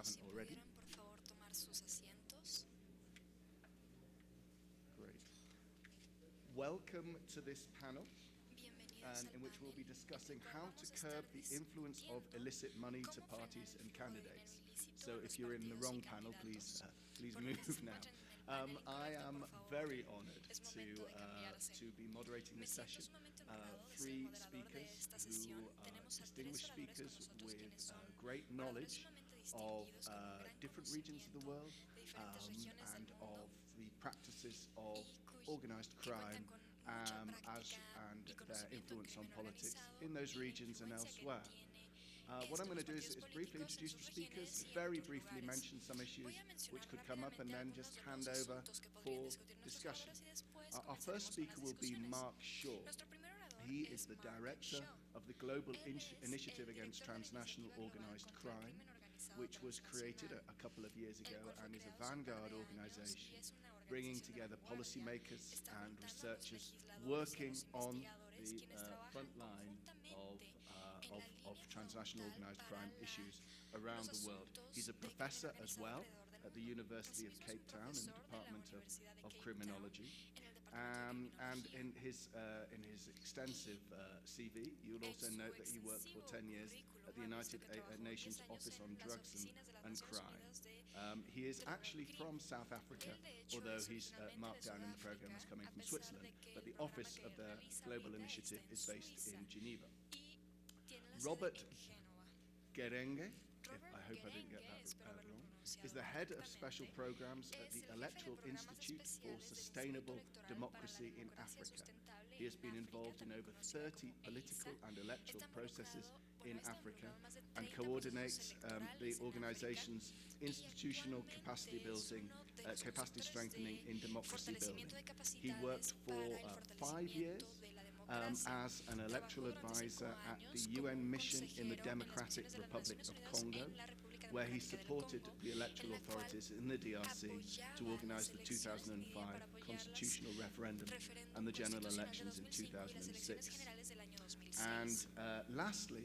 haven't already. Great. Welcome to this panel, in which we'll be discussing how to curb the influence of illicit money to parties and candidates. So if you're in the wrong panel, please move now. I am very honored to be moderating this session. Three speakers who are distinguished speakers with great knowledge of different regions of the world and of the practices of organized crime and their influence on politics in those regions and elsewhere. What I'm going to do is briefly introduce the speakers, very briefly mention some issues which could come up, and then just hand over for discussion. Our first speaker will be Mark Shaw. He is the director of the Global Initiative Against Transnational Organized Crime, which was created a couple of years ago and is a vanguard organization bringing together policymakers and researchers working on the front line of transnational organized crime issues around the world. He's a professor as well at the University of Cape Town in the Department of Criminology. And in his extensive CV, you'll also note that he worked for 10 years at the United Nations Office on Drugs and Crime. He is actually from South Africa, although he's marked down in the program as coming from Switzerland, but the office of the Global Initiative is based in Geneva. Robert Gerenge, I hope I didn't get that wrong, is the head of special programs at the Electoral Institute for Sustainable Democracy in Africa. He has been involved in over 30 political and electoral processes in Africa and coordinates the organization's institutional capacity building, capacity strengthening in democracy building. He worked for 5 years as an electoral advisor at the UN mission in the Democratic Republic of Congo, where he supported the electoral authorities in the DRC to organize the 2005 constitutional referendum and the general elections in 2006. And lastly,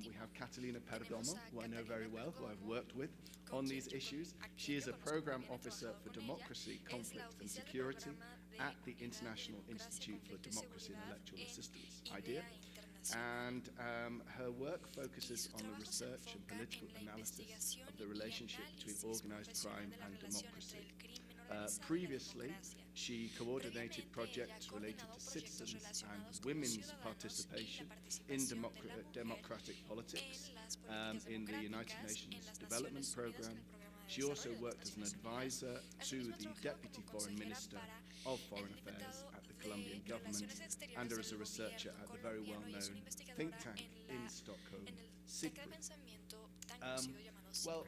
we have Catalina Perdomo, who I know very well, who I've worked with on these issues. She is a program officer for democracy, conflict and security at the International Institute for Democracy and Electoral Assistance, IDEA. And her work focuses on the research and political analysis of the relationship between organized crime and democracy. Previously, she coordinated projects related to citizens and women's participation in democratic politics in the United Nations Development Programme. She also worked as an advisor to the Deputy Foreign Minister of Foreign Affairs at the Colombian government and as a researcher at the very well-known think tank in Stockholm, SIGPRI. Well,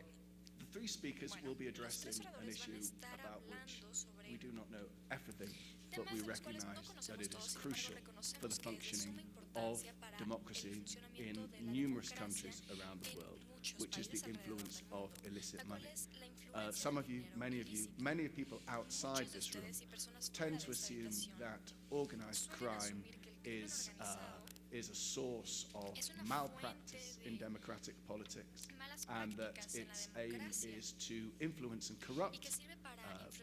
the three speakers will be addressing an issue about which we do not know everything, but we recognize that it is crucial for the functioning of democracy in numerous countries around the world, which is the influence of illicit money. Some of you, many people outside this room tend to assume that organized crime is a source of malpractice in democratic politics, and that its aim is to influence and corrupt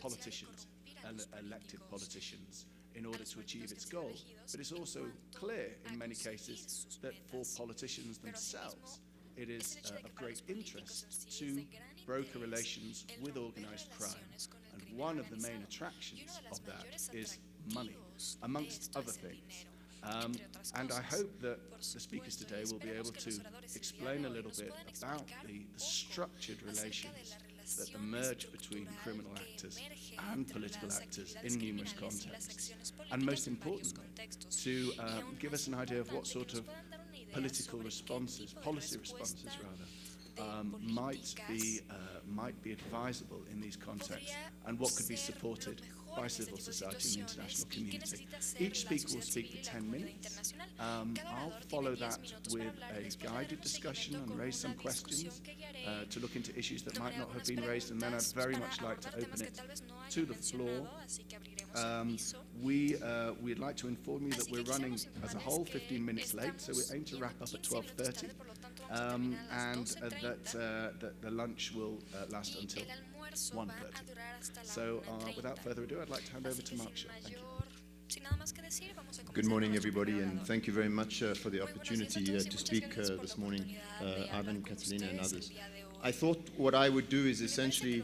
politicians and elected politicians in order to achieve its goal. But it's also clear in many cases that for politicians themselves, it is of great interest to broker relations with organized crime. And one of the main attractions of that is money, amongst other things. And I hope that the speakers today will be able to explain a little bit about the structured relations that emerge between criminal actors and political actors in numerous contexts. And most importantly, to give us an idea of what sort of political responses, policy responses rather, might be advisable in these contexts, and what could be supported by civil society and the international community. Each speaker will speak for 10 minutes. I'll follow that with a guided discussion and raise some questions to look into issues that might not have been raised, and then I'd very much like to open it to the floor. We'd like to inform you that we're running as a whole 15 minutes late, so we aim to wrap up at 12:30. and that the lunch will last until 1:30. So without further ado, I'd like to hand over to Mark. Thank you. Good morning, everybody, and thank you very much for the opportunity to speak this morning, Ivan, Catalina, and others. I thought what I would do is essentially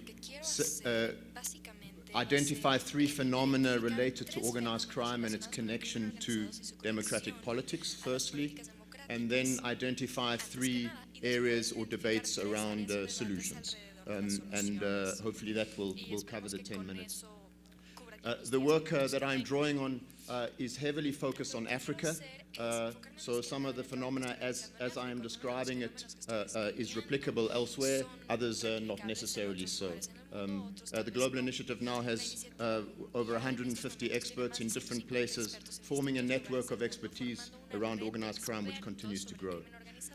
identify three phenomena related to organized crime and its connection to democratic politics, firstly, and then identify three areas or debates around solutions. And hopefully that will cover the 10 minutes. The work that I'm drawing on is heavily focused on Africa. So some of the phenomena, as I am describing it, is replicable elsewhere, others not necessarily so. The Global Initiative now has over 150 experts in different places, forming a network of expertise around organized crime, which continues to grow.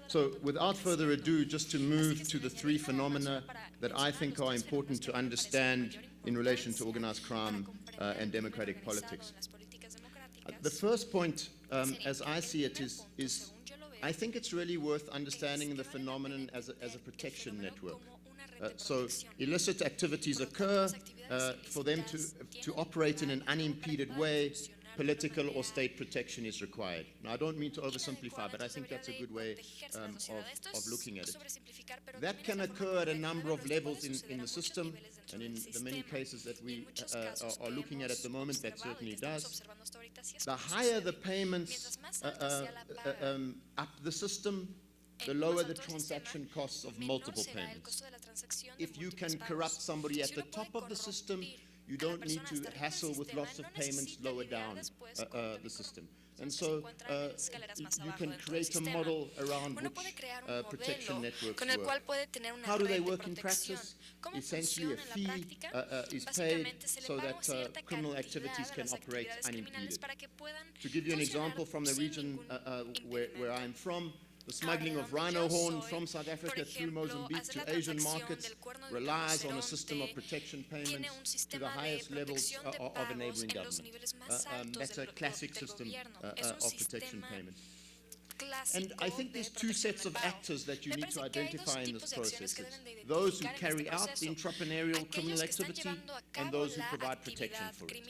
So without further ado, just to move to the three phenomena that I think are important to understand in relation to organized crime and democratic politics. The first point, as I see it, is I think it's really worth understanding the phenomenon as a protection network. So illicit activities occur. For them to operate in an unimpeded way, political or state protection is required. Now, I don't mean to oversimplify, but I think that's a good way of looking at it. That can occur at a number of levels in the system, and in the many cases that we are looking at the moment, that certainly does. The higher the payments up the system, the lower the transaction costs of multiple payments. If you can corrupt somebody at the top of the system, you don't need to hassle with lots of payments lower down the system. And so you can create a model around which protection networks work. How do they work in practice? Essentially, a fee is paid so that criminal activities can operate unimpeded. To give you an example from the region where I'm from, the smuggling of rhino horn from South Africa through Mozambique to Asian markets relies on a system of protection payments to the highest levels of a neighboring government. That's a classic system of protection payments. And I think there's two sets of actors that you need to identify in this process. It's those who carry out the entrepreneurial criminal activity and those who provide protection for it.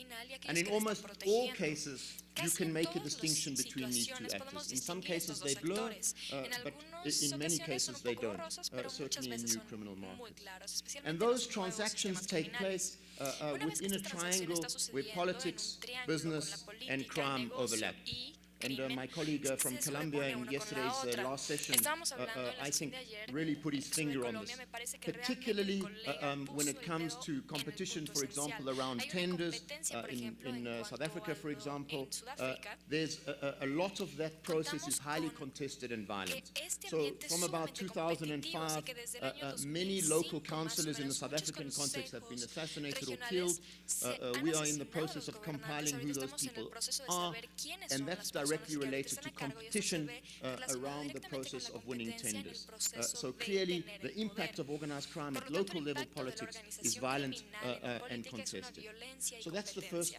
And in almost all cases, you can make a distinction between these two actors. In some cases they blur, but in many cases they don't, certainly in new criminal markets. And those transactions take place within a triangle where politics, business, and crime overlap. And my colleague from Colombia in yesterday's last session, I think, really put his finger on this, particularly when it comes to competition, for example, around tenders. In South Africa, for example, there's a lot of that process is highly contested and violent. So from about 2005, many local councillors in the South African context have been assassinated or killed. We are in the process of compiling who those people are, and that's directly related to competition around the process of winning tenders. So clearly, the impact of organized crime at local level politics is violent and contested. So that's the first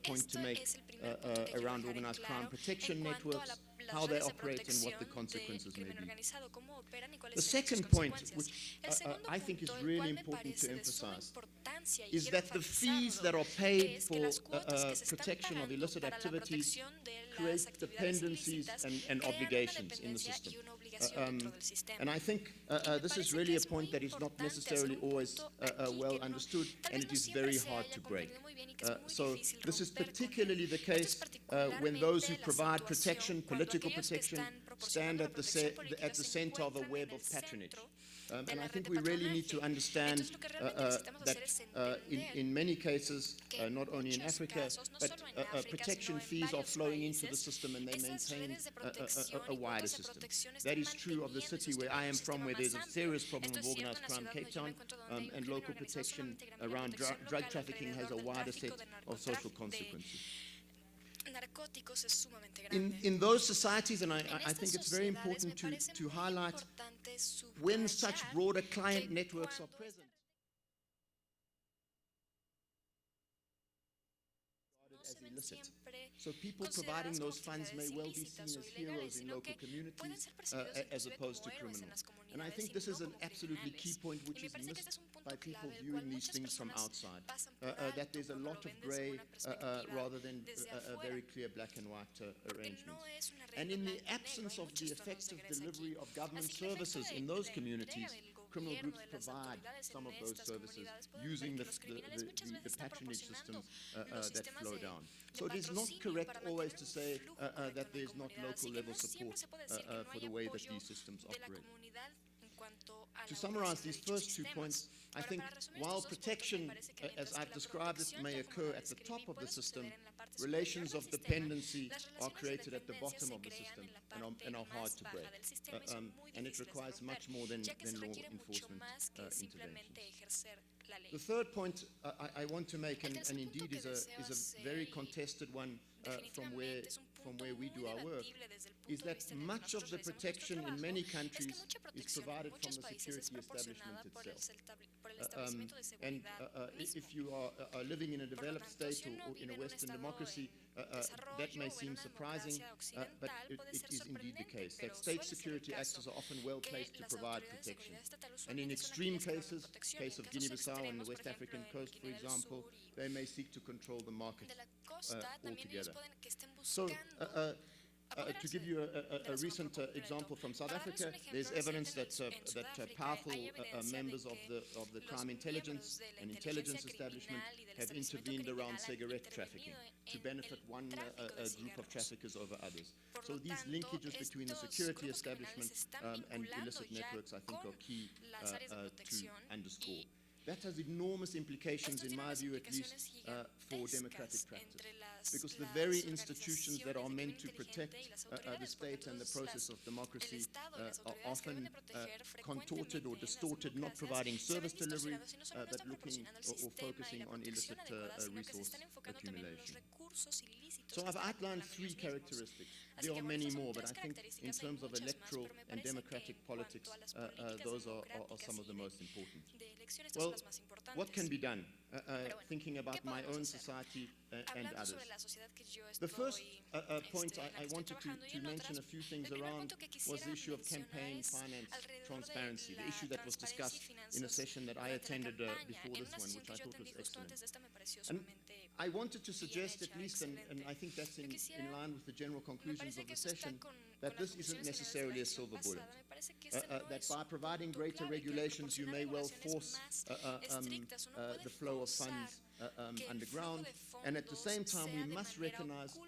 point to make around organized crime protection networks, how they operate and what the consequences may be. The second point, which I think is really important to emphasize, is that the fees that are paid for protection of illicit activities create dependencies and obligations in the system. And I think this is really a point that is not necessarily always well understood, and it is very hard to break. So this is particularly the case when those who provide protection, political protection, stand at the center of a web of patronage. And I think we really need to understand that in many cases, not only in Africa, but protection fees are flowing into the system and they maintain a wider system. That is true of the city where I am from, where there's a serious problem of organized crime, Cape Town, and local protection around drug trafficking has a wider set of social consequences. In those societies, and I think it's very important to highlight, when such broader client networks are present, as illicit. So people providing those funds may well be seen as heroes in local communities as opposed to criminals. And I think this is an absolutely key point which is missed by people viewing these things from outside, that there's a lot of gray rather than very clear black and white arrangements. And in the absence of the effective delivery of government services in those communities, criminal groups provide some of those services using the patronage systems that flow down. So it is not correct always to say that there is not local level support for the way that these systems operate. To summarize these first 2 points, I think while protection, as I've described it, may occur at the top of the system, relations of dependency are created at the bottom of the system and are hard to break. And it requires much more than law enforcement interventions. The third point I want to make, and indeed is a very contested one from where we do our work, is that much of the protection in many countries is provided from the security establishment itself. And if you are living in a developed state or in a Western democracy, that may seem surprising, but it is indeed the case, that state security actors are often well placed to provide protection. And in extreme cases, case of Guinea-Bissau on the West African coast, for example, they may seek to control the market altogether. So, to give you a recent example from South Africa, there's evidence that powerful members of the crime intelligence and intelligence establishment have intervened around cigarette trafficking to benefit one group of traffickers over others. So these linkages between the security establishment and illicit networks, I think, are key to underscore. That has enormous implications, in my view at least, for democratic practice. Because the very institutions that are meant to protect the state and the process of democracy are often contorted or distorted, not providing service delivery, but looking or focusing on illicit resource accumulation. So I've outlined 3 characteristics. There are many more, but I think in terms of electoral and democratic politics, those are some of the most important. Well, what can be done? Thinking about my own society and others. The first point I wanted to mention a few things around was the issue of campaign finance transparency, the issue that was discussed in a session that I attended before this one, which I thought was excellent. And I wanted to suggest at least, and I think that's in line with the general conclusions of the session, that this isn't necessarily a silver bullet. That by providing greater regulations, you may well force the flow of funds underground. And at the same time, we must recognize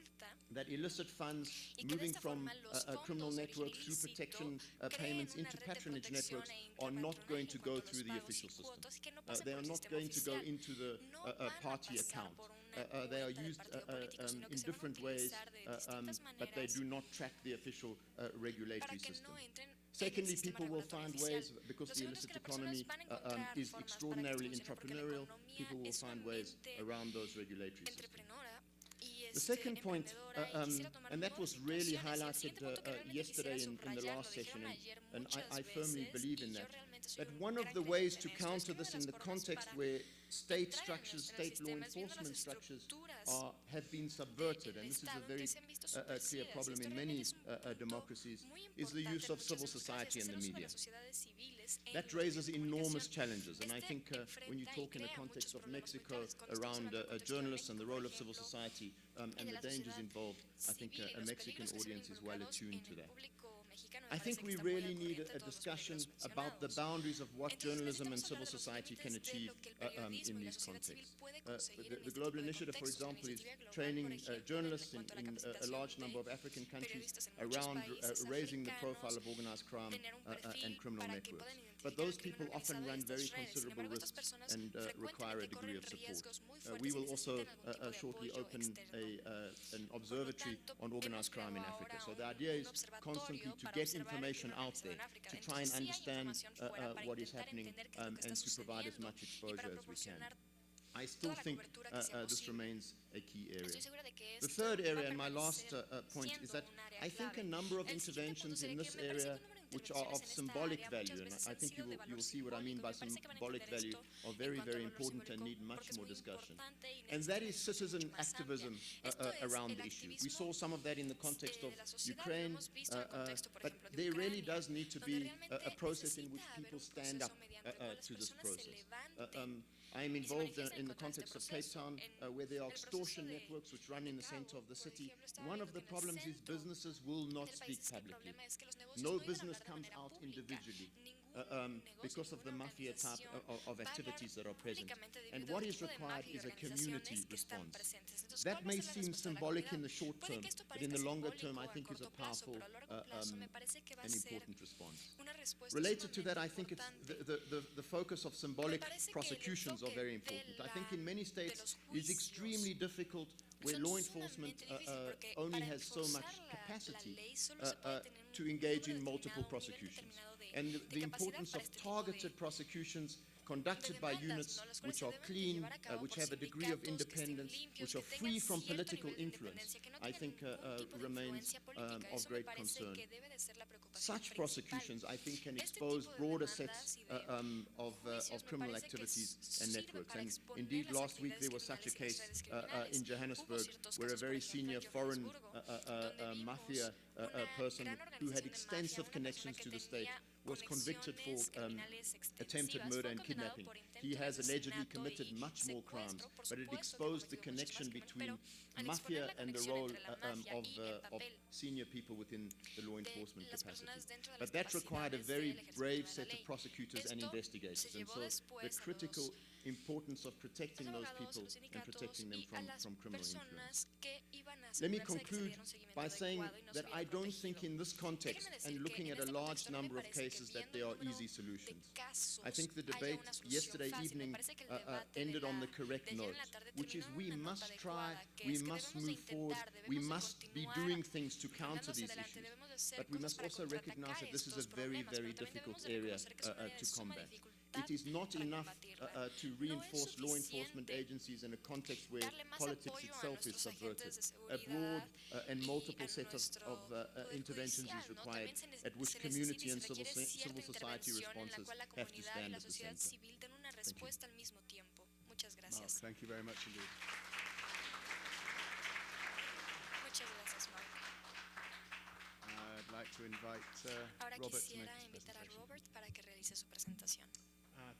that illicit funds moving from criminal networks through protection payments into patronage networks are not going to go through the official system. They are not going to go into the party account. They are used in different ways, but they do not track the official regulatory system. Secondly, people will find ways, because the illicit economy is extraordinarily entrepreneurial, people will find ways around those regulatory systems. The second point, and that was really highlighted yesterday in the last session, and I firmly believe in that one of the ways to counter this in the context where state structures, state law enforcement structures have been subverted, and this is a very clear problem in many democracies, is the use of civil society and the media. That raises enormous challenges, and I think when you talk in the context of Mexico around journalists and the role of civil society and the dangers involved, I think a Mexican audience is well attuned to that. I think we really need a discussion about the boundaries of what journalism and civil society can achieve in these contexts. The Global Initiative, for example, is training journalists in a large number of African countries around raising the profile of organized crime and criminal networks. But those people often run very considerable risks and require a degree of support. We will also shortly open an observatory on organized crime in Africa. So the idea is constantly to get information out there, to try and understand what is happening and to provide as much exposure as we can. I still think this remains a key area. The third area, and my last point, is that I think a number of interventions in this area which are of symbolic value, and I think you will see what I mean by symbolic value, are very, very important and need much more discussion. And that is citizen activism around the issue. We saw some of that in the context of Ukraine, but there really does need to be a process in which people stand up to this process. I am involved in the context of Cape Town, where there are extortion networks which run in the center of the city. One of the problems is businesses will not speak publicly. No business comes out individually because of the mafia type of activities that are present. And what is required is a community response. That may seem symbolic in the short term, but in the longer term, I think is a powerful and important response. Related to that, I think it's the focus of symbolic prosecutions are very important. I think in many states it's extremely difficult where law enforcement only has so much capacity to engage in multiple prosecutions. And the importance of targeted prosecutions conducted by units which are clean, which have a degree of independence, which are free from political influence, I think remains of great concern. Such prosecutions, I think, can expose broader sets of criminal activities and networks. And indeed, last week there was such a case in Johannesburg where a very senior foreign mafia person who had extensive connections to the state was convicted for attempted murder and kidnapping. He has allegedly committed much more crimes, but it exposed the connection between mafia and the role of senior people within the law enforcement capacity. But that required a very brave set of prosecutors and investigators. And so the critical importance of protecting those people and protecting them from criminal influence. Let me conclude by saying that I don't think in this context, and looking at a large number of cases, that there are easy solutions. I think the debate yesterday evening ended on the correct note, which is we must try, we must move forward, we must be doing things to counter these issues. But we must also recognize that this is a very, very difficult area to combat. It is not enough to reinforce law enforcement agencies in a context where politics itself is subverted. A broad and multiple set of interventions is required, at which community and civil society responses have to stand at the center. Thank you. Mark, thank you very much indeed. I'd like to invite Robert to make his presentation.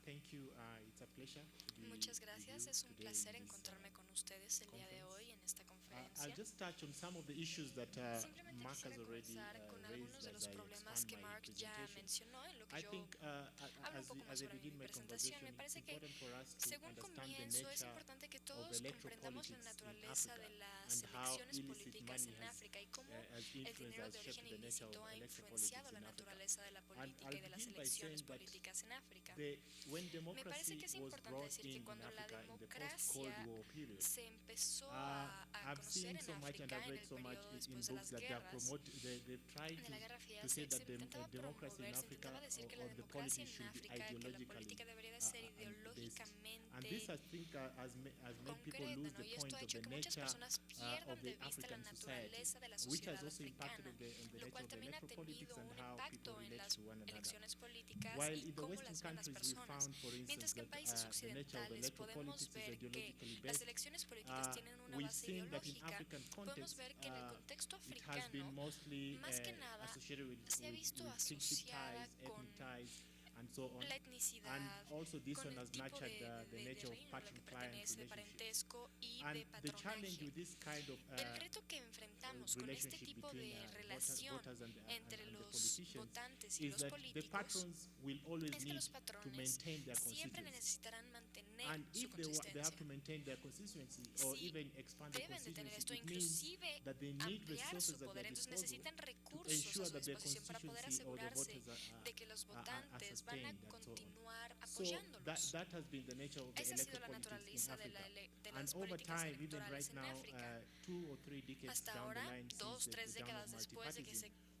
Thank you. It's a pleasure to be Muchas gracias, es un placer in this, encontrarme con ustedes el día de hoy en esta conferencia. I'll just touch on some of the issues that Simplemente Mark has quisiera already comenzar con algunos raised de as los I problemas que expand my Mark ya presentation. mencionó en lo que I yo think hablo un poco más as I sobre begin mi my presentación. conversation, Me parece it's que, important for us to según understand the comienzo, es nature importante que of todos electoral comprendamos la politics in naturaleza Africa de las and how elecciones illicit políticas money en África y cómo has el influenced, dinero has de shaped origen the nature ilícito of ha electoral influenciado politics la in Africa. naturaleza de la política y de las begin by elecciones saying that políticas en África. When Me parece democracy que es was importante brought decir que in cuando la Africa in the post-Cold democracia War period, se empezó a I've conocer seen en so much and África I've en read el so much periodo in después de books las that they've tried de la Guerra Fría to se say that the intentaba democracy in promover, se Africa intentaba decir que la or the democracia politics en should be África, que la ideologically política debería de ser based. And this, ideológicamente I think, has made people concreta, lose ¿no? the Y esto point ha of hecho the que muchas nature personas pierdan of de the vista la African society, naturaleza de la which has sociedad also impacted africana, on the lo nature cual of the también ha electoral politics tenido and un how people impacto en relate las to one another. elecciones políticas While y in the cómo Western las ven las countries we personas. found, for Mientras instance, que en that países the nature of the occidentales electoral podemos politics is ver que ideologically las based, elecciones políticas tienen una we've base seen that in ideológica, African podemos context, ver que en el contexto it has been africano, mostly más que nada, associated with se ha visto kinship asociada ties, con ethnic ties, and so on. la etnicidad, And also this con one el has tipo nurtured the de nature of reino al que patron-client pertenece, de relationships. parentesco y And de the challenge patronaje. with this kind of El reto que enfrentamos con este relationship tipo between de relación voters and entre the los politicians votantes y is los that the políticos patrons will always es que need los to patrones maintain their siempre constituency. necesitarán mantener And su if they have consistencia. to maintain their constituency or Si even expand their deben de tener constituency, esto, it means inclusive that they need ampliar resources su at poder, their entonces disposal necesitan to recursos a ensure su that their disposición para poder constituency or their asegurarse voters de que los are votantes van a sustained and so on. continuar So apoyándolos. that has been the nature of the Esa ha sido electoral la politics in naturaleza de, Africa. de And las over políticas time, even electorales right en now, África. 2 or 3 decades Hasta down the ahora, line 2, since the 3 dawn of décadas después de que se multipartyism,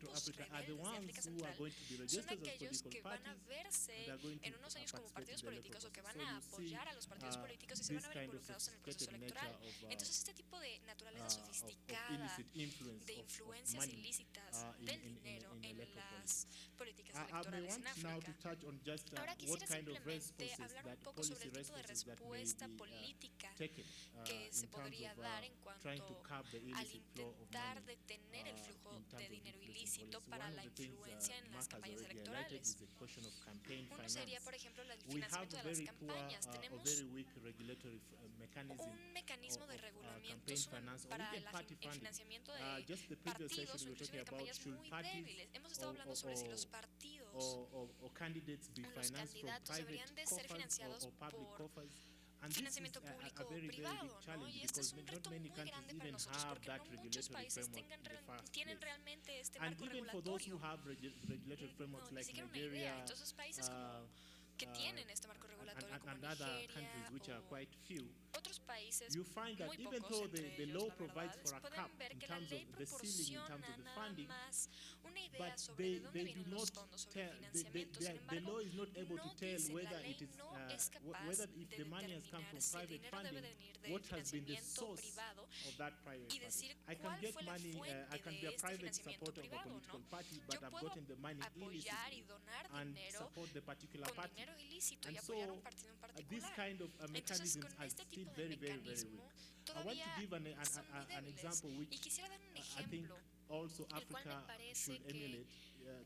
Central grupos Africa are the rebeldes de ones África who are Central going to be son registered as aquellos political que van a parties verse and are going to en unos años como participate partidos in the electoral políticos o que process. van So a you see apoyar a los partidos políticos y se van this a ver kind of involucrados en el proceso sophisticated electoral. nature of Entonces este tipo de naturaleza of sofisticada illicit influence de of influencias money ilícitas in del dinero in en electoral las politics. políticas I may electorales en want now to África. touch on just Ahora what quisiera kind of simplemente responses, hablar un that poco sobre policy el tipo de responses that may respuesta be política taken que in se terms podría of dar en trying to cuanto curb the al illicit flow of intentar money detener el flujo in terms de of dinero influencing ilícito policy. para One la of the things influencia en las Mark has campañas already highlighted is electorales. the question of campaign Uno sería, finance. por ejemplo, el We have financiamiento a de las very poor campañas. or Tenemos very weak regulatory mechanism un mecanismo de regulamiento campaign finance or para even party el funding. financiamiento de Just the previous session partidos o we were inclusive talking de about campañas should muy parties débiles. Hemos estado hablando sobre si los partidos or candidates be o los financed from candidatos private deberían de ser coffers financiados or public por coffers. And this is financiamiento a público o very, very big privado, ¿no? challenge Y este es because un not reto many muy countries grande para even nosotros have porque that no muchos regulatory países framework in the first tienen place. realmente este And marco even for those who regulatorio. have regulatory frameworks No, ni like siquiera una idea. Nigeria Entonces países como que tienen este marco regulatorio como and other countries Nigeria which are o quite few, otros países you find that muy even pocos though entre the ellos, law la provides verdad, for a cap pueden ver in que la terms ley of the ceiling, in terms proporciona of the nada funding, más una but idea sobre de dónde they do vienen not los fondos sobre tell, financiamiento. Sin the embargo, law is not able to no tell dice, la whether ley it is no es capaz whether de if the money has come determinar from si el private dinero debe funding, venir de what has been the financiamiento source privado of that private y funding. decir I can cuál get fue la money, fuente I can be de a este private financiamiento supporter of a privado, political ¿no? party, Yo but I've puedo gotten the money apoyar y illicitly donar and dinero support the particular con party. dinero ilícito y And apoyar a so un partido en these particular. kind of Entonces, mechanisms con are este still tipo de very, very, very mecanismo weak. I want to todavía give son muy an débiles. example which Y quisiera dar un I think ejemplo, also el cual me Africa parece should que emulate.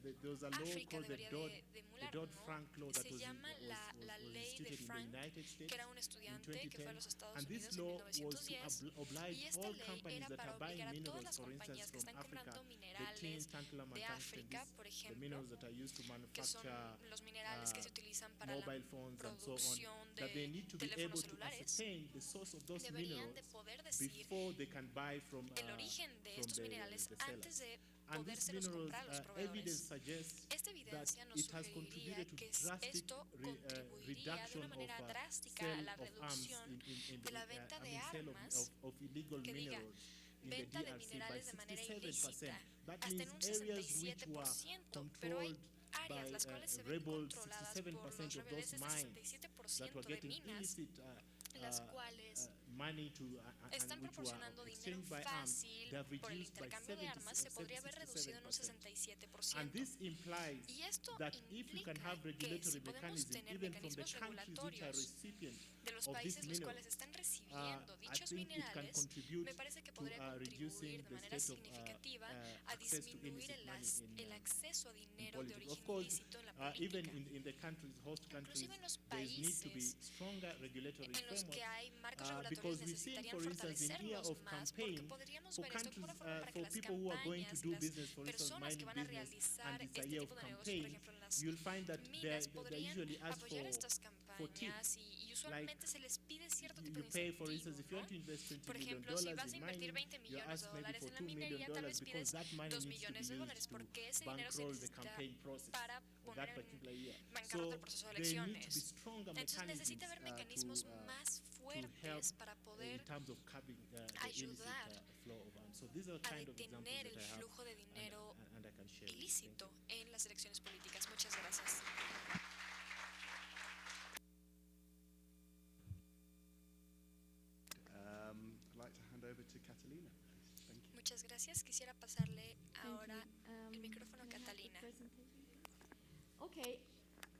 There was a law África called the debería de emular, Dodd-Frank ¿no? law that Se was llama la was ley de instituted in the Frank, United States que era un in estudiante que fue a 2010. los Estados And this Unidos en law was to 1910 oblige y esta all ley companies era that para are buying obligar a todas minerals, las for instance, compañías que from están Africa, comprando the tin, minerales tantalum, and de tungsten, África, por the ejemplo, minerals that are used to que son manufacture los minerales que se utilizan para la mobile phones and so on, producción that they de need to be teléfonos able to celulares, ascertain the source of those deberían de minerals poder decir before they can buy from el origen de estos minerales the antes sellers. de And these podérselos minerals, comprar a los evidence proveedores. suggests Esta that evidencia nos it has sugeriría contributed to que drastic esto contribuiría de reduction una manera of drástica a sale la of arms reducción in de la venta de sale armas, of illegal que diga minerals in the venta de DRC by minerales de manera 67%. ilícita, That hasta en un means areas which were 67%, pero hay controlled áreas by las cuales se ven rebels, controladas por 67% los of rebeldes, those ese mines that were 67% de getting minas, illicit las cuales money to están and which were proporcionando dinero exchanged by arms, fácil they have por el reduced by intercambio de armas, se podría haber reducido en un 67%. And 67%. this implies Y esto that if you can implica have que regulatory si podemos mechanism, tener even from the mecanismos countries which are regulatorios recipients de los of these países los cuales minerals, están recibiendo I dichos think it can minerales, contribute me parece que to podría reducing contribuir de the manera state of significativa a access to disminuir illicit money el acceso a in dinero de politics. Of origen course, ilícito en la política. even in the countries, host countries, Inclusive en los there need to be países stronger regulatory en los que frameworks. hay marcos Because regulatorios we see, necesitarían for instance, in year fortalecerlos of más, porque campaign, podríamos for ver esto como countries, una forma para que for las people who are going to campañas, do las business, for instance, personas que mining van a business, realizar and it's a este year tipo of de negocios, por campaign, ejemplo en las you'll find that minas, they podrían usually ask apoyar estas for tips. campañas y usualmente se les pide cierto tipo You de pay, for instance, incentivo, if you want to ¿no? invest $20 Por million ejemplo, si vas a in invertir mining, 20 you're millones de asked maybe dólares for en la $2 million minería, tal vez because pides that money 2 needs to be millones de used dólares, to porque ese dinero se bankroll the necesita campaign process para of that poner particular year. en bancarrota So el proceso de there need to be elecciones. stronger Entonces mechanisms necesita haber mecanismos más to help fuertes para poder in terms of curbing the illicit ayudar flow of arms. So these are a kind of examples detener el that I have flujo de dinero and I can share with you. ilícito en las elecciones políticas. Muchas gracias. I'd like to hand over to Catalina, please. Thank you. Muchas gracias. Quisiera pasarle ahora el micrófono a Catalina. Okay,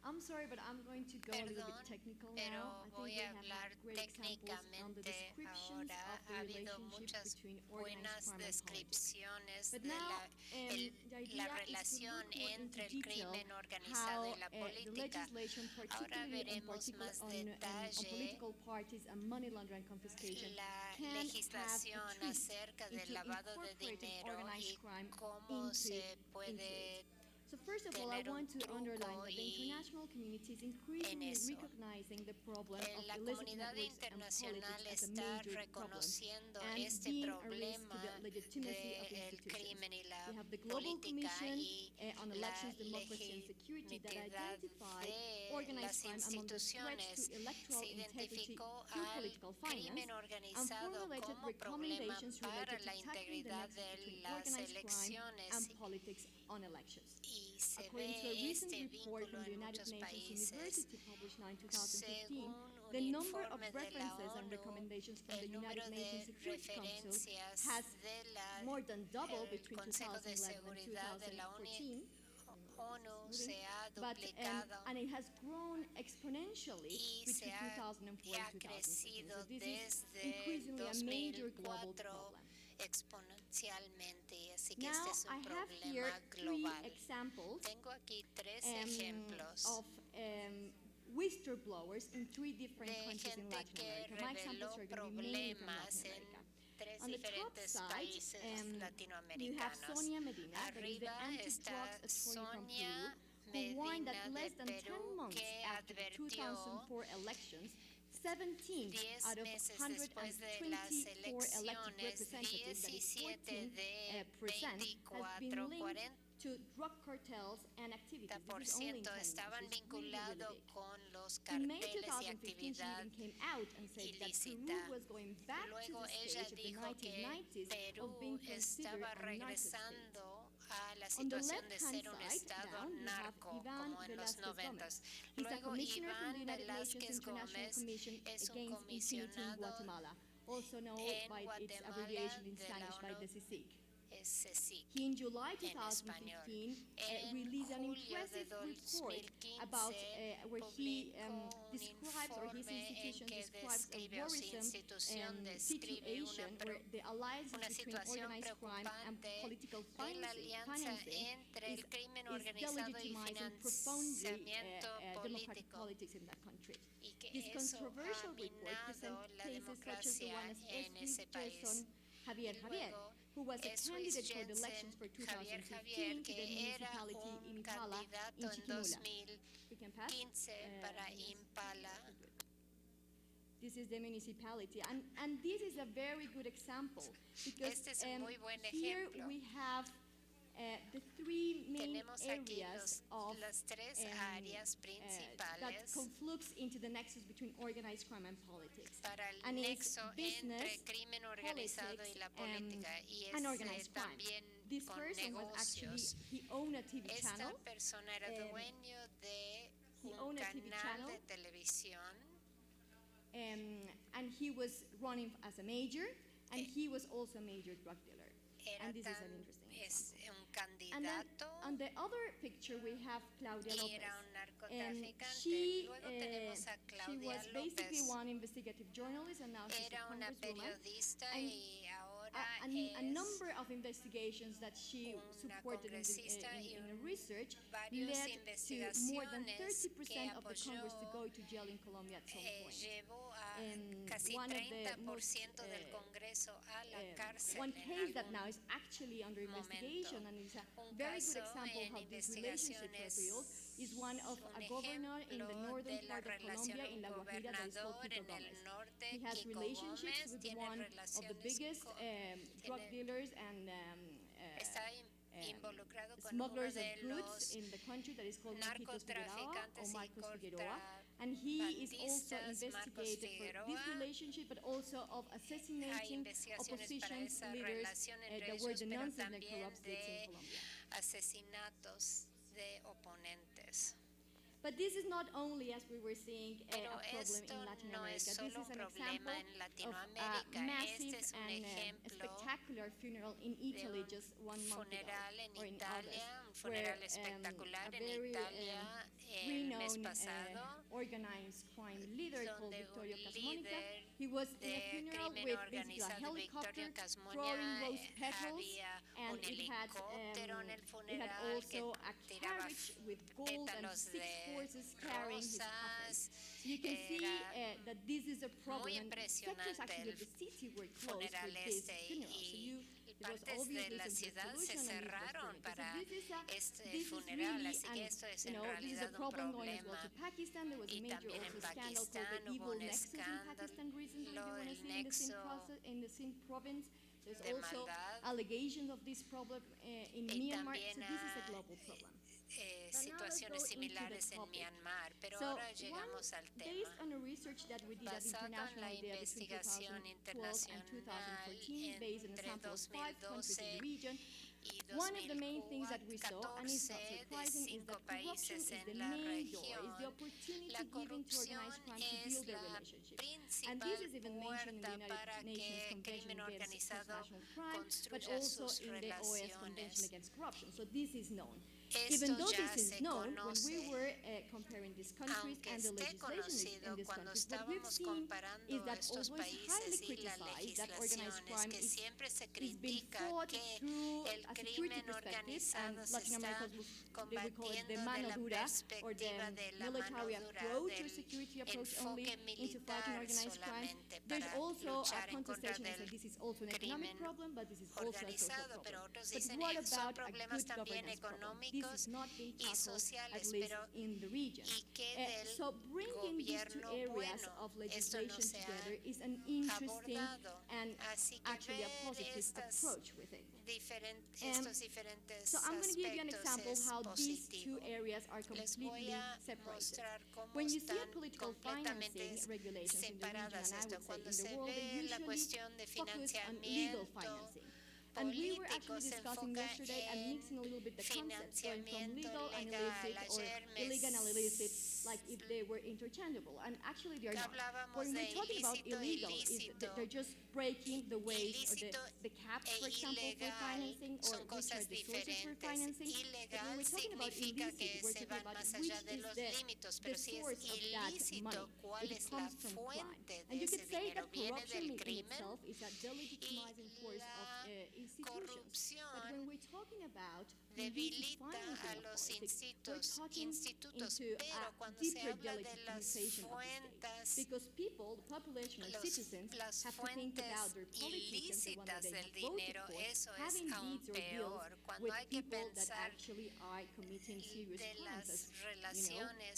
I'm sorry, but I'm going to go a little bit Perdón, technical pero now. I think voy we a have hablar had great examples on the técnicamente descriptions ahora. of the Ha habido relationship muchas between buenas organized crime and politics. descripciones But de now, la the idea relación is to look more entre el into detail crimen organizado how y la the política. legislation, Ahora veremos más on detalle political parties and money laundering confiscation, la can legislación have a twist acerca del into lavado de incorporating dinero organized y crime cómo into se it. puede So first of all, I tener un want to underline truco that the y international community is increasingly eso. recognizing the problem of La illicit comunidad networks and internacional politics as a está major problem reconociendo and este being a risk to problema the legitimacy of del institutions. crimen y la We have the Global política Commission y on la Elections, Democracy and Security that legitimidad identified de organized las crime among the threats instituciones. to electoral Se integrity identificó through al political crimen finance and organizado formulated como problema recommendations para related la to tackling the integridad nexus de between las organized crime elecciones and politics on elections. y se According to a ve recent este report from vínculo the en United muchos Nations países. University published now in 2015, Según the un number of informe de la references and ONU, recommendations from the el número United de Nations Security Council referencias has de more than doubled el between Consejo de 2011 and Seguridad de la ONU 2014, ONU moving, se ha but, duplicado and it has grown exponentially y between se ha 2004 and 2016. crecido So this is desde increasingly a major global 2004 problem. exponencialmente, así que Now este es I un have here problema 3 global. examples Tengo aquí tres ejemplos of whistleblowers in 3 different de countries in gente Latin que America. My examples reveló are going to be mainly from problemas Latin en America. tres On the top diferentes side, países you have latinoamericanos. Sonia Medina, that is the Arriba está anti-drugs attorney from Sonia Peru, who warned that Medina less de than 10 Perú, months que after the advirtió 2004 elections, 17 10 out of meses después de las 124 elected elecciones, representatives, that is 17 de 14%, has been 24, linked to drug cartels and activities. This is only in 40% 10 estaban months. It's really, really vinculados big. con los In May carteles y 2015, she actividad even came out and said that Peru ilícita. was going back to Luego the ella stage of the dijo que 1990s Perú of being considered estaba a narco state. regresando a la On the situación de left-hand ser un side, estado down, you have narco Iván como en los Velázquez Gómez. 90s. He's a Luego commissioner from the Iván United Nations Velázquez International Gómez Commission es un Against Impunity in comisionado Guatemala, also known en by its Guatemala abbreviation in de la Spanish by ONU. the CICIG. es CSIC. He, in July en español. 2015, En released an julio impressive de report 2015 about where he publicó un describes, or his informe en institution que describes a describe o su worrisome institución describe situation where the alliances una between situación organized crime and preocupante political de la alianza financing entre el crimen is organizado y delegitimizing profoundly financiamiento democratic político politics in that country. y que This eso controversial ha report presents minado la cases such as the democracia one of en ese país. Gerson Javier, Luego, who was a eso candidate es for the elections for Javier 2015 to the que era municipality un in Impala, in candidato en Chiquimula. 2015 We can pass? para Yes. Impala. This is the municipality, and this is a very good example because Este es un muy buen here ejemplo. we have the 3 main Tenemos aquí areas of las tres áreas that principales conflux into the nexus between organized crime and politics. para el And it's nexo business, entre crimen organizado y la política y and es organized crime. también This con person was actually, negocios. he owned a TV Esta channel. persona era dueño de he un owned a TV canal channel. de televisión And he was running as a major, and he was also a major drug dealer. era And this is an tan, interesting es example. un And then candidato on the other picture we have Claudia y Lopez. era un narcotraficante. She, Luego tenemos a she Claudia was basically López. one investigative journalist, and now she's a Era una congresswoman. periodista And y ahora A es number of investigations that she una supported congresista y in research varios led to more than investigaciones 30% que of the Congress to go to jail in Colombia at some point. llevó a And casi one of the 30% most, del Congreso a la cárcel one en case that algún now is actually under investigation, momento. and is a Un very good caso example en how this relationship was built, is one of un a governor in the ejemplo northern de la part of relación Colombia, in La un Guajira, that is called gobernador Kiko en el Gomez. norte, He has Kiko relationships Gómez, with tiene one of the relaciones biggest drug tiene- dealers and está involucrado con smugglers uno of de goods los in the country that is called Marquitos Figueroa narcotraficantes or y Marcos Figueroa. And he is also contrabandistas, Marcos investigated for this Figueroa. relationship, but also of Hay assassinating investigaciones para opposition esa leaders relación entre that were ellos, pero denounced in the también corrupt states in de Colombia. asesinatos de oponentes. But this is not only, as we were seeing, Pero a problem esto in Latin no es America. This solo is un an problema example en of a Latinoamérica. massive Este es un and ejemplo spectacular funeral in de Italy un just 1 month ago, funeral en or in Italia, un August, funeral where espectacular a en very Italia el mes renowned pasado, organized crime leader called donde Vittorio un Casmonica, líder he was in a de funeral crimen with basically a organizado, helicopter Vittorio Casmonia, throwing rose petals, había and un it had, helicóptero en el it had funeral also que a tiraba carriage with gold and pétalos 6 de horses carrying his coffin. rosas. You can see Era that this is a problem, muy and sectors impresionante actually el of the city were closed funeral for this este funeral. So y there was partes obvious de la reasons for ciudad se pollution and this was cerraron permitted. para So this este is funeral, really así que esto es en this is a realidad un problem going as well problema. to Pakistan. There was a Y major también en also scandal called Pakistán the hubo evil un nexus in escándalo Pakistan recently. You want to del see in the Sindh nexo process, in the Sindh province. There's de also maldad. allegations of this problem in Y Myanmar. también So this is a hay, global problem. But now let's situaciones go into the similares en topic. Myanmar, pero So ahora llegamos al based tema. on a research that we did at Basado en International la Idea between investigación 2012 and internacional 2014, based on a entre sample of 5 countries in the 2012 region, y one of the main things that we saw, and it's not 2014 de surprising, is 5 that corruption países is the en la main door, is the región. opportunity La given to corrupción organized crime to es build their la relationship. And principal this is even mentioned in the puerta para United Nations que Convention crimen Against organizado Transnational Crime, but construya also sus in the OAS Convention relaciones. Against Corruption. So this is known. Even Esto though ya this is se known, when we conoce, were comparing these countries aunque and the esté legislation conocido, in these cuando countries, what we've estábamos seen is comparando that estos although it's highly países y la criticized that organized legislación, es crime que siempre se is been critica fought que through el a security crimen perspective, and organizado se Latin está America we call it the combatiendo de mano la dura, or the perspectiva de la mano military dura, approach or del security approach only enfoque into fighting militar organized crime. solamente There's para also a luchar en contra contestation that del this is also an economic crimen problem, but this is also a social organizado, problem. pero otros But dicen what son about a problemas good también governance problem? This económicos is not being y tackled, at sociales, least pero in the region. ¿y qué del So bringing these two gobierno areas bueno? of Esto no legislation se ha together is an interesting abordado. and Así que actually a ver positive estas approach with it. estos diferentes So I'm going to give you an aspectos example es how these two positivo. areas are Les voy completely a separated. mostrar cómo When you see están political completamente financing regulations in the region, separadas and I esto. would say Cuando in the se world, they ve la usually cuestión de focus on legal financiamiento financing. And we were político actually se discussing enfoca yesterday and en mixing a little bit the concepts, going from financiamiento legal and legal. illicit or Ayer me illegal and illicit, like if they were interchangeable. And actually they are not. hablábamos When de we're talking about ilícito, illegal, ilícito. they're just breaking the ways or Ilícito the caps, e for example, for ilegal financing, or son which are cosas the sources for diferentes. financing. But when Ilegal we're talking about significa illicit, que we're se talking van about más which allá de is los the límites, pero si es source of that ilícito, money, ¿cuál if it es la comes from crime. fuente de And you ese could say dinero? that ¿Viene corruption del in crimen? itself is a delegitimizing force of institutions. But when we're talking about Debilita financing a of los politics, we're talking institutos, into pero a cuando se deeper habla de las delegitimization of the state. fuentes, Because people, the population, or citizens las have to think fuentes about their politicians, the one that ilícitas they del have voted dinero, for, eso es having aún deeds or deals peor. Cuando with hay que people that pensar actually are committing serious de crimes, las as, relaciones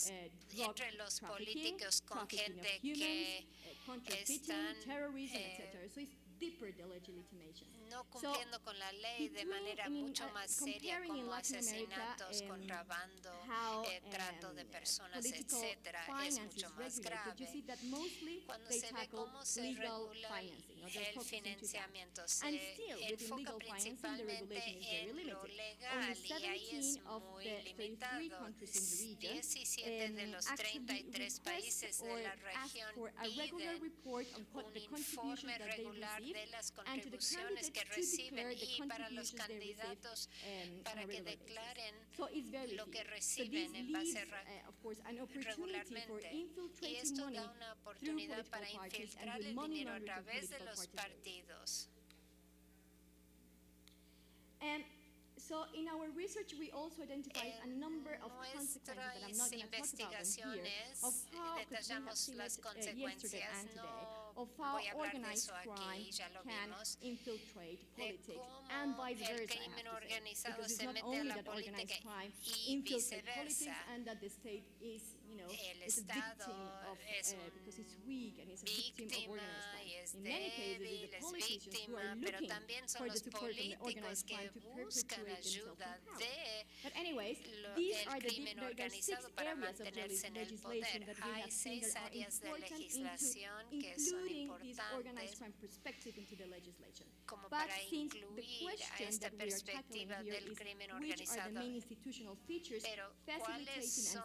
drug entre los trafficking, políticos con trafficking of gente humans, que counterfeiting, están, terrorism, etc. So it's deeper delegitimation. no cumpliendo con la ley de manera mucho más seria, comparing in como Latin America, asesinatos, contrabando, how trato de personas, political etcétera, es finance mucho is más regulated, you grave. see that mostly Cuando they se ve tackle cómo se legal regula financing, or they're el focusing to that. financiamiento, And se still, within enfoca legal financing, the principalmente regulation is very en lo limited. legal Only y ahí es 17 of muy the 33 limitado. countries in the region 17 de los actually 33 request países or de la ask región for a regular piden report on un the contributions informe that they regular receive, de las and to the contribuciones que candidates to reciben declare the y para los contributions they receive candidatos on para a que regular basis. declaren So it's very lo few. que So reciben this en base leaves, of course, an opportunity for regularmente. Y infiltrating esto money da una through oportunidad political para parties and infiltrar with el money dinero a laundering from través de political los parties. partidos. And so in our research, we also identified a number of consequences that I'm not going to talk about them here, of how, because we have detallamos seen las it yesterday consecuencias. and today, No of how voy a hablar de organized eso crime aquí, ya lo can vimos. infiltrate De politics cómo and vice el versa, I crimen have to say. organizado Because it's se not mete a only la that organized política crime y infiltrates politics viceversa. and that the state is, El is a Estado victim of, es because it's weak and it's a victim of víctima organized crime. y es In many cases, débil, it's the es politicians who are víctima, pero looking también son for the los support from the políticos organized que crime to buscan perpetuate themselves ayuda in power. de But anyways, these el are the crimen there are six organizado para areas of mantenerse en el legislation poder. that we Hay have seen 6 that are áreas de important legislación into que son including this organized importantes crime perspective into the legislation. como But para since the incluir a question esta that we are tackling perspectiva here del is crimen which are the organizado. main institutional features Pero, facilitating ¿cuáles and son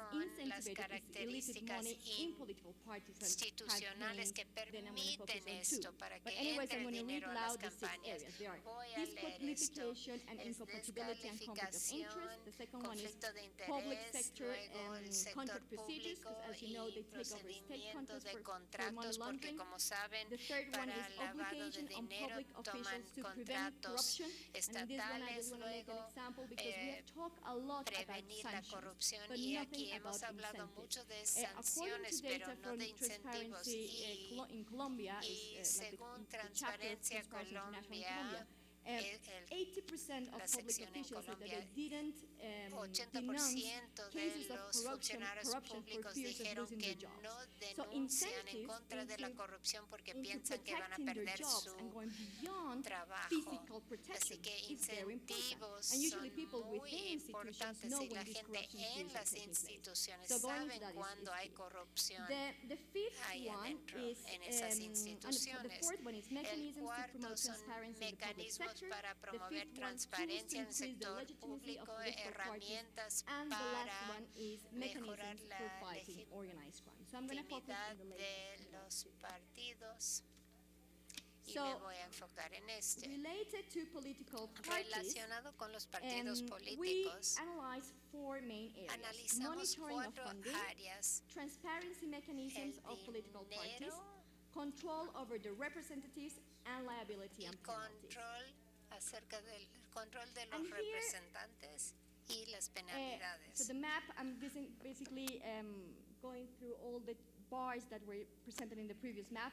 las incentivate illicit características money in political parties and institucionales que campaigns, then I'm going to focus permiten on esto two. para But que anyways, entre I'm el going to read dinero a las loud the six campañas? areas. They are Voy a leer esto. disqualification and Es incompatibility and conflict of interest. descalificación, The second one is conflicto de public interés, sector luego el sector contract procedures, público because as you know, y they take over state procedimientos contracts de for money contratos, porque laundering. como saben, The third one para is lavado de obligation on dinero public toman officials to prevent contratos corruption. And in this one, I estatales, just want to make an luego example because we have talked a lot about prevenir la sanctions, corrupción but y nothing aquí hemos about hablado incentives. mucho de According sanciones, to data pero no from de incentivos. Transparency in Colombia, Y is like según the chapter of Transparencia Transparency International in Colombia, Colombia, 80% la of public sección en officials said that Colombia, they didn't denounce 80% de cases of los funcionarios corruption for públicos fears of dijeron losing que their jobs. no So denuncian en incentives contra de la into corrupción porque into piensan que van a protecting their perder jobs su and going beyond trabajo. physical Así protection que is very important. incentivos And usually son people muy within institutions importantes know y when la these gente corruption en fears are las taking place. instituciones So going saben into that cuando hay key. corrupción The fifth ahí one adentro, is, en esas and the instituciones. fourth one is El mechanisms to cuarto promote son transparency in the public mecanismos sector. para The promover fifth one, tools to transparencia en el increase the sector legitimacy of público, political parties. herramientas And the last para one is mejorar mechanisms la for fighting organized crime. So I'm going to focus legitimidad on the de latest. los partidos. y So, me voy a enfocar en este. related to political parties, Relacionado con los partidos we políticos, analyze 4 main areas: analizamos monitoring of 4 funding, áreas: transparency mechanisms el of political parties, dinero, control over the representatives, and liability and el penalties. control acerca del control de los And here, representantes y las So penalidades. the map, I'm basically going through all the bars that were presented in the previous map,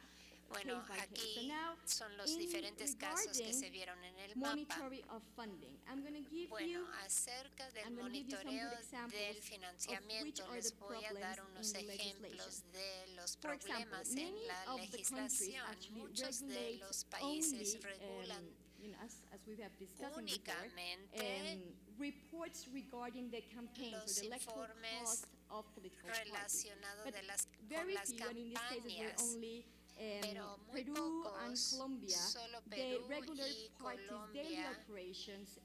Bueno, case by case. So aquí now, son los in diferentes casos que se regarding vieron en el mapa. monitoring of funding, I'm going to give Bueno, you acerca del I'm gonna give you some good monitoreo examples del of which financiamiento, are les the voy a dar problems unos in the ejemplos legislation. de los For example, problemas many en la of the countries legislación. actually Muchos de regulate los países only, regulan as we have discussed before, únicamente reports regarding the campaigns or los the electoral informes cost of political parties. relacionados But con very las few, and in these cases we're campañas. only Pero muy Peru and pocos, Colombia, solo the Perú regular y parties' daily Colombia. operations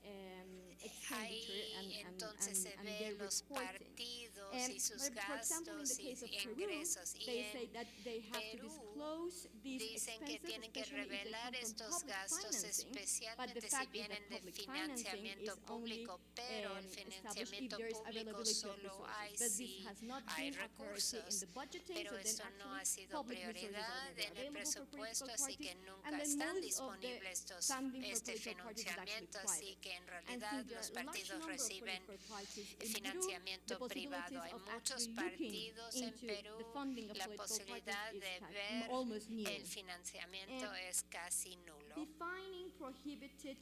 expenditure Ahí entonces se and ven their los reporting. partidos y sus But for example, in the gastos y case of Peru, ingresos. Y they say en that they have to Perú disclose these dicen que expenses, tienen que especially if they revelar come from estos public gastos, financing. But the especialmente si fact is that vienen de public financing financiamiento is only público, pero el established if financiamiento there is público availability of solo resources. hay But this si has not hay been a priority in recursos, the budgeting, pero so then eso no ha actually sido public resources are prioridad never en el available for presupuesto, political así que parties, nunca and then están most of the disponibles funding for este political parties is actually financiamiento, así private. que en And realidad since los there are a large partidos number of reciben political parties in Peru, the financiamiento possibilities privado. Hay of muchos actually looking partidos en into Perú, the funding of la political posibilidad parties de is ver almost nil. el financiamiento And es casi nulo. Defining prohibited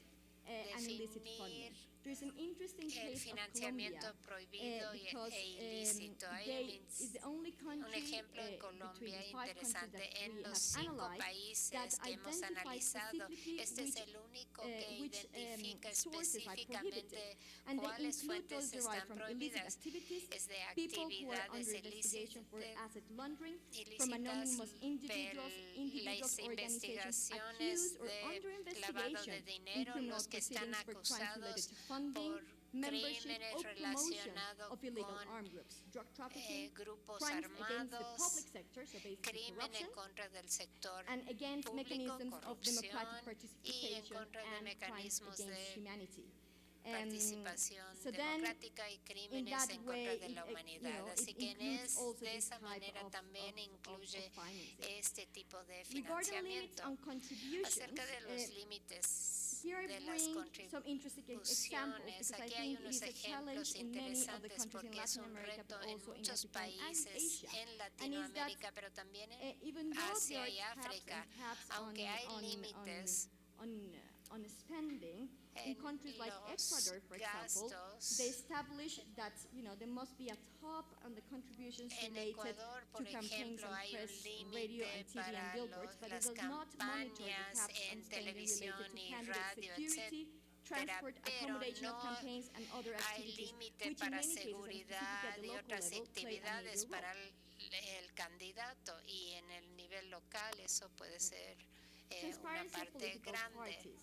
and illicit funding. There's an interesting El case of financiamiento Colombia prohibido because ilícito. Hay they is the only un country ejemplo en between Colombia the 5 countries interesante. that En we los have 5 analyzed países that que hemos identify analizado, specifically este es el único que which identifica sources are prohibited. específicamente And they cuáles include those fuentes derived están from illicit prohibidas. activities, Es de people who are under actividades investigation for ilícitas, asset laundering, from ilícitas, anonymous individuals, las organizations investigaciones accused or under de lavado de investigation in dinero, criminal los que están proceedings for crimes related acusados to funding, por membership crímenes or promotion relacionados of illegal con armed groups, drug trafficking, grupos crimes against the armados, public sector, so basically crimen corruption, en contra del sector and against público, mechanisms of democratic corrupción y en participation contra de and crimes mecanismos against de humanity. participación So then, democrática y in crímenes that en way, contra de la humanidad. it Así que includes also de this esa type manera of también incluye financing. este tipo de Regarding limits financiamiento. on contributions, Acerca de los límites here I de las bring some interesting examples contribuciones, because I aquí hay think it unos is a challenge ejemplos in many of the interesantes countries in porque es Latin un America, reto but en also in muchos Africa and países Asia. en And is that Latinoamérica, pero también en even though Asia there y are caps África, and caps aunque hay límites on spending in en countries like los Ecuador, for example, gastos. they establish that there must be a top on the contributions En related Ecuador, to por campaigns ejemplo, and hay un press, radio límite and TV and para billboards, but it las does not monitor the campañas caps on en spending televisión related to y candidate radio, security, transport, pero accommodation of no campaigns, and other hay activities, límite which in para many cases, and specifically seguridad at the y local otras level, play a actividades major para role. el candidato, y en el nivel local eso puede ser una Transparency of parte political grande. parties.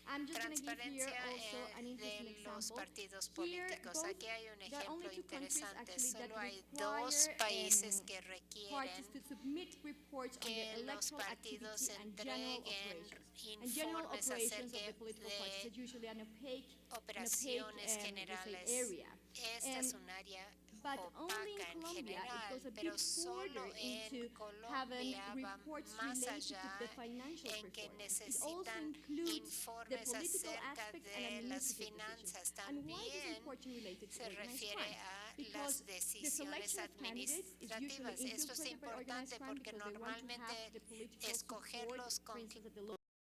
I'm just going to give here Transparencia also an interesting de los example. partidos Here, políticos. both, Aquí hay un there are only ejemplo 2 countries interesante. actually that Solo hay require dos países que parties requieren to submit reports on que their los electoral partidos activity and general entreguen operations. And general informes operations of acerca the political parties de is usually an opaque operaciones let's say, generales. area. Esta es un área But only opaca in en Colombia it general, goes a pero bit solo further into en having Colombia va reports más related allá to the financial en que performance. It also necesitan includes the informes political acerca aspect de and las administrative finanzas. decisions. And why is this También important related to se organized refiere crime? a Because las the decisiones selection of candidates is usually administrativas. Esto es infiltrated by organized importante crime porque because they want to normalmente have the political escoger support, los for instance, at the local